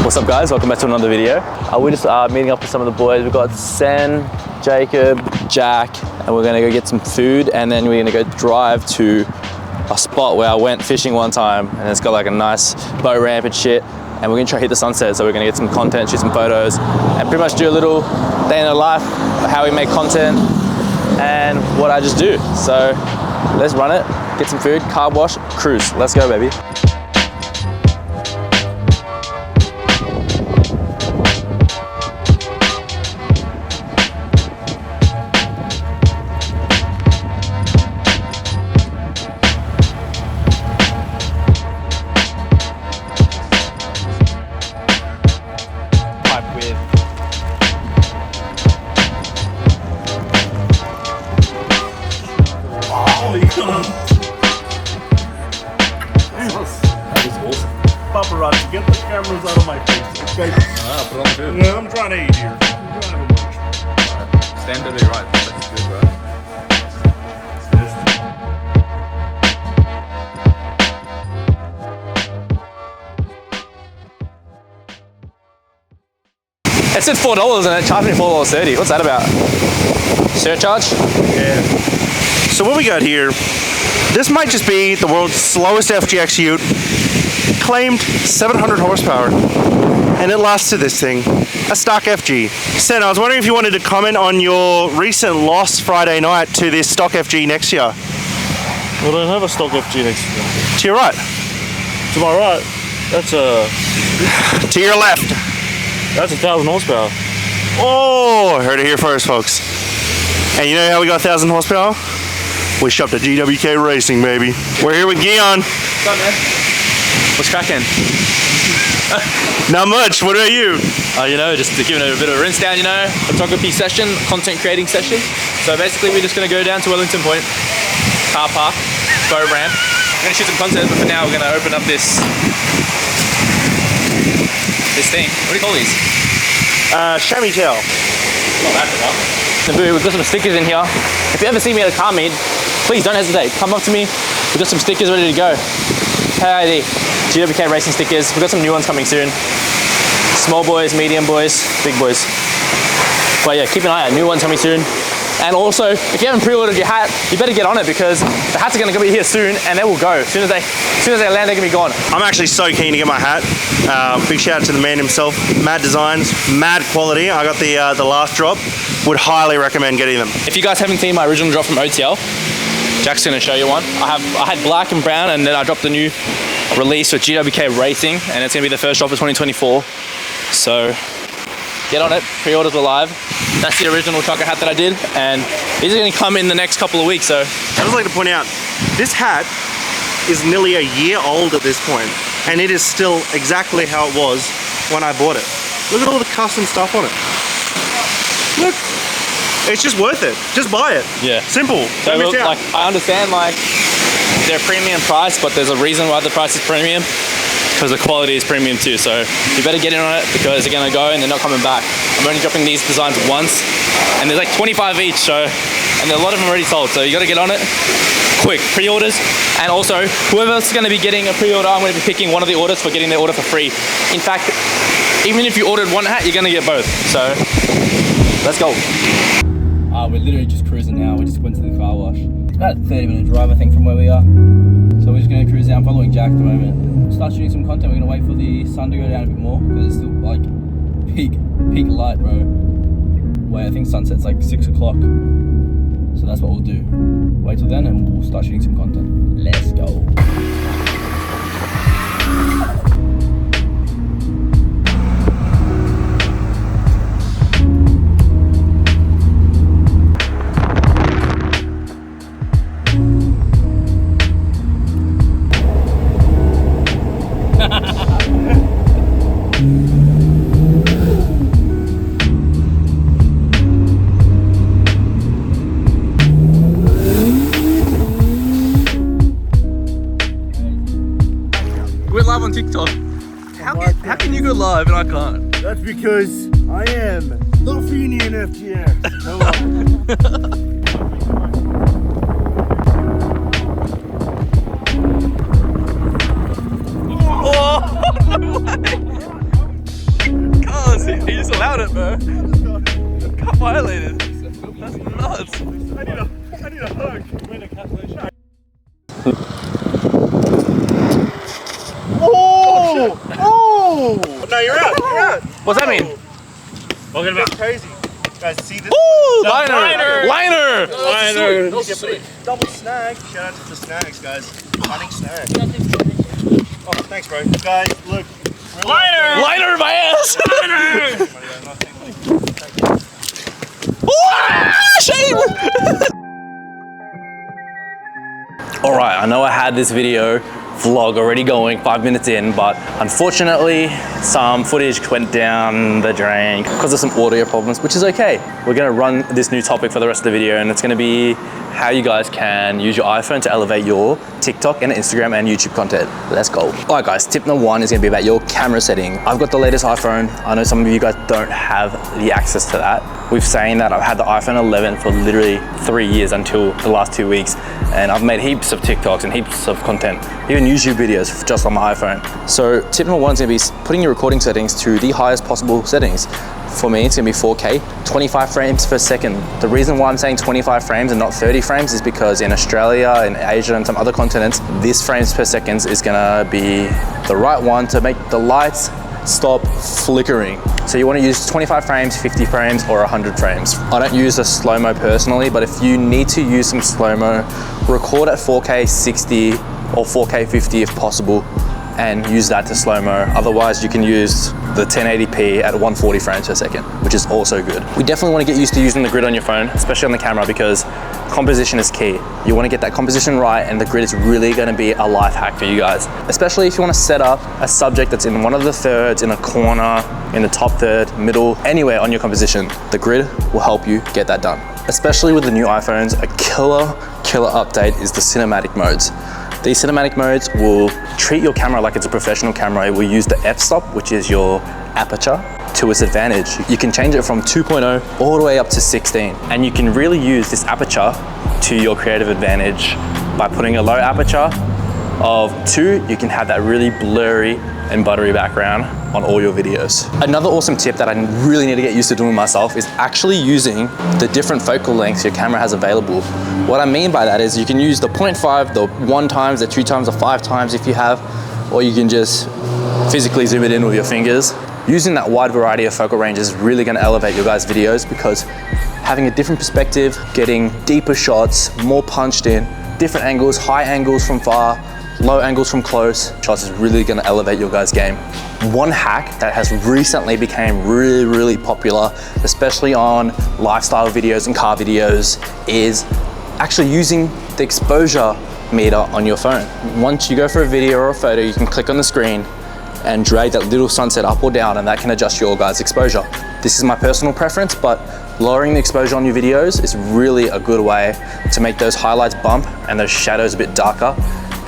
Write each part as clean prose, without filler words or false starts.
What's up guys, welcome back to another video. We're just meeting up with some of the boys. We've got Sen, Jacob, Jack, and we're gonna go get some food and then we're gonna go drive to a spot where I went fishing one time and it's got like a nice boat ramp and shit, and we're gonna try to hit the sunset, so we're gonna get some content, shoot some photos, and pretty much do a little day in the life of how we make content and what I just do. So let's run it, get some food, car wash, cruise. Let's go baby. Paparazzi, get the cameras out of my face, okay? Put on the food. Yeah, I'm trying to eat here. I'm trying to lunch. Stand to the right. That's good, bro. It said $4 and it charged me $4.30. What's that about? Surcharge? Yeah. So what we got here, this might just be the world's slowest FGX ute, claimed 700 horsepower, and it lasted this thing, a stock FG. Sen, I was wondering if you wanted to comment on your recent loss Friday night to this stock FG Nexia. We don't have a stock FG next to them. To your right. To my right, that's a To your left. 1,000 horsepower. Oh, heard it here first, folks. And you know how we got 1,000 horsepower? We shopped at GWK Racing, baby. We're here with Gyon. What's up, man? What's cracking? Not much. What about you? You know, just giving it a bit of a rinse down, you know, photography session, content creating session. So basically we're just gonna go down to Wellington Point, car park, boat ramp. We're gonna shoot some content, but for now we're gonna open up this thing. What do you call these? Chamois tail. Not that enough. We've got some stickers in here. If you ever see me at a car meet, please don't hesitate. Come up to me. We've got some stickers ready to go. Hey, GWK Racing stickers. We've got some new ones coming soon. Small boys, medium boys, big boys. But yeah, keep an eye out. New ones coming soon. And also, if you haven't pre-ordered your hat, you better get on it because the hats are going to be here soon and they will go. As soon as they land, they're going to be gone. I'm actually so keen to get my hat. Big shout out to the man himself. Mad designs, mad quality. I got the last drop. Would highly recommend getting them. If you guys haven't seen my original drop from OTL, Jack's going to show you one. I had black and brown, and then I dropped the new release with GWK Racing, and it's going to be the first drop of 2024. So get on it. Pre-orders are live. That's the original trucker hat that I did, and these are going to come in the next couple of weeks. So I'd just like to point out, this hat is nearly a year old at this point, and it is still exactly how it was when I bought it. Look at all the custom stuff on it. Look, it's just worth it. Just buy it. yeah. Simple. So Don't miss look, out. like, I understand like they're premium price, but there's a reason why the price is premium, because the quality is premium too. So you better get in on it because they're gonna go and they're not coming back. I'm only dropping these designs once, and there's like 25 each. So, and a lot of them already sold. So you got to get on it quick. Pre-orders, and also whoever's going to be getting a pre-order, I'm going to be picking one of the orders for getting their order for free. In fact, even if you ordered one hat, you're going to get both. So let's go. We're literally just cruising now. We just went to the car wash. It's about a 30-minute drive, I think, from where we are. So we're just going to cruise down, following Jack at the moment. Start shooting some content. We're going to wait for the sun to go down a bit more because it's still like peak light, bro. Wait, I think sunset's like 6 o'clock. So that's what we'll do. Wait till then and we'll start shooting some content. Let's go. We're live on TikTok. How can you go live and I can't? That's because I am the Fenian FGX. Hello. Oh, no way! Cuz, he just allowed it, bro. Got violated. That's nuts. I need a hug. Oh! Oh! No, you're out. You're out. What's that mean? Talking about Crazy. Guys, see this? Ooh, liner! liner. Double snag. Shout out to the snags, guys. Finding snags. Oh, thanks, bro. Guys, look. Liner. Liner my ass! Liner. Shame! Alright, I know I had this video vlog already going 5 minutes in, but unfortunately some footage went down the drain because of some audio problems, which is okay. We're gonna run this new topic for the rest of the video, and it's gonna be how you guys can use your iPhone to elevate your TikTok and Instagram and YouTube content. Let's go. All right guys, tip number 1 is gonna be about your camera setting. I've got the latest iPhone. I know some of you guys don't have the access to that. We've saying that I've had the iPhone 11 for literally 3 years until the last 2 weeks, and I've made heaps of TikToks and heaps of content, even YouTube videos just on my iPhone. So tip number 1 is gonna be putting your recording settings to the highest possible settings. For me, it's gonna be 4K, 25 frames per second. The reason why I'm saying 25 frames and not 30 frames is because in Australia, in Asia, and some other continents, this frames per second is gonna be the right one to make the lights stop flickering. So you wanna use 25 frames, 50 frames, or 100 frames. I don't use the slow-mo personally, but if you need to use some slow-mo, record at 4K 60 or 4K 50 if possible, and use that to slow-mo. Otherwise, you can use the 1080p at 140 frames per second, which is also good. We definitely want to get used to using the grid on your phone, especially on the camera, because composition is key. You want to get that composition right, and the grid is really going to be a life hack for you guys. Especially if you want to set up a subject that's in one of the thirds, in a corner, in the top third, middle, anywhere on your composition. The grid will help you get that done. Especially with the new iPhones, a killer update is the cinematic modes. These cinematic modes will treat your camera like it's a professional camera. It will use the f-stop, which is your aperture, to its advantage. You can change it from 2.0 all the way up to 16. And you can really use this aperture to your creative advantage. By putting a low aperture of 2, you can have that really blurry and buttery background on all your videos. Another awesome tip that I really need to get used to doing myself is actually using the different focal lengths your camera has available. What I mean by that is you can use the 0.5, the 1 times, the 2 times, the 5 times if you have, or you can just physically zoom it in with your fingers. Using that wide variety of focal range is really gonna elevate your guys' videos, because having a different perspective, getting deeper shots, more punched in, different angles, high angles from far, low angles from close shots is really gonna elevate your guys' game. One hack that has recently became really popular, especially on lifestyle videos and car videos, is actually using the exposure meter on your phone. Once you go for a video or a photo, you can click on the screen and drag that little sunset up or down, and that can adjust your guys' exposure. This is my personal preference, but lowering the exposure on your videos is really a good way to make those highlights bump and those shadows a bit darker,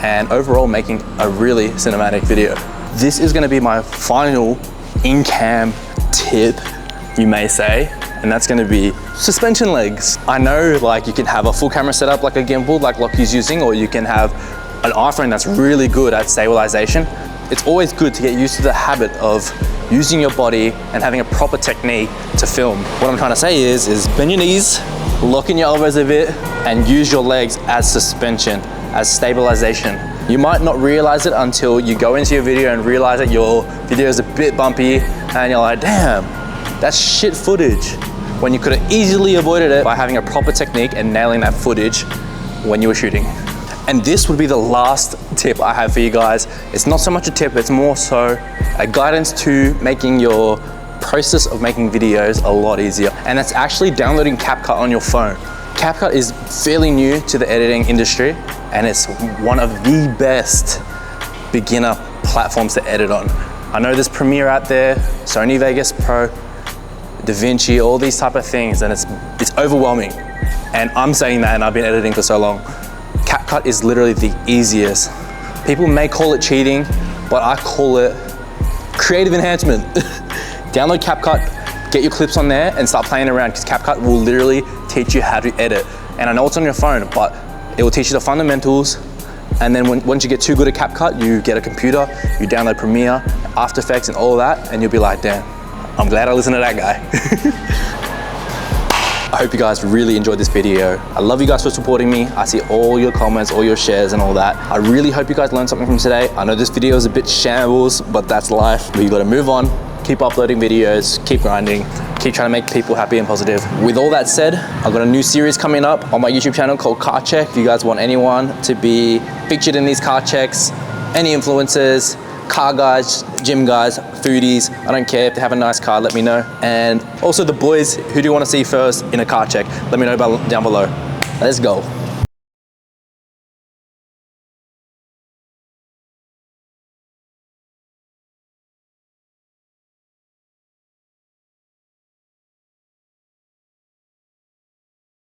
and overall making a really cinematic video. This is gonna be my final in-cam tip, you may say, and that's gonna be suspension legs. I know like you can have a full camera setup like a gimbal like Lockheed's using, or you can have an iPhone that's really good at stabilization. It's always good to get used to the habit of using your body and having a proper technique to film. What I'm trying to say is bend your knees, lock in your elbows a bit, and use your legs as suspension, as stabilization. You might not realize it until you go into your video and realize that your video is a bit bumpy, and you're like, damn, that's shit footage. When you could have easily avoided it by having a proper technique and nailing that footage when you were shooting. And this would be the last tip I have for you guys. It's not so much a tip, it's more so a guidance to making your process of making videos a lot easier. And that's actually downloading CapCut on your phone. CapCut is fairly new to the editing industry, and it's one of the best beginner platforms to edit on. I know there's Premiere out there, Sony Vegas Pro, DaVinci, all these type of things, and it's overwhelming. And I'm saying that, and I've been editing for so long. CapCut is literally the easiest. People may call it cheating, but I call it creative enhancement. Download CapCut, get your clips on there and start playing around, because CapCut will literally teach you how to edit. And I know it's on your phone, but it will teach you the fundamentals. And then once you get too good at CapCut, you get a computer, you download Premiere, After Effects and all of that, and you'll be like, damn, I'm glad I listened to that guy. I hope you guys really enjoyed this video. I love you guys for supporting me. I see all your comments, all your shares and all that. I really hope you guys learned something from today. I know this video is a bit shambles, but that's life. But you gotta move on, keep uploading videos, keep grinding, keep trying to make people happy and positive. With all that said, I've got a new series coming up on my YouTube channel called Car Check. If you guys want anyone to be featured in these car checks, any influencers, car guys, gym guys, foodies, I don't care. If they have a nice car, let me know. And also the boys, who do you want to see first in a car check? Let me know down below. Let's go.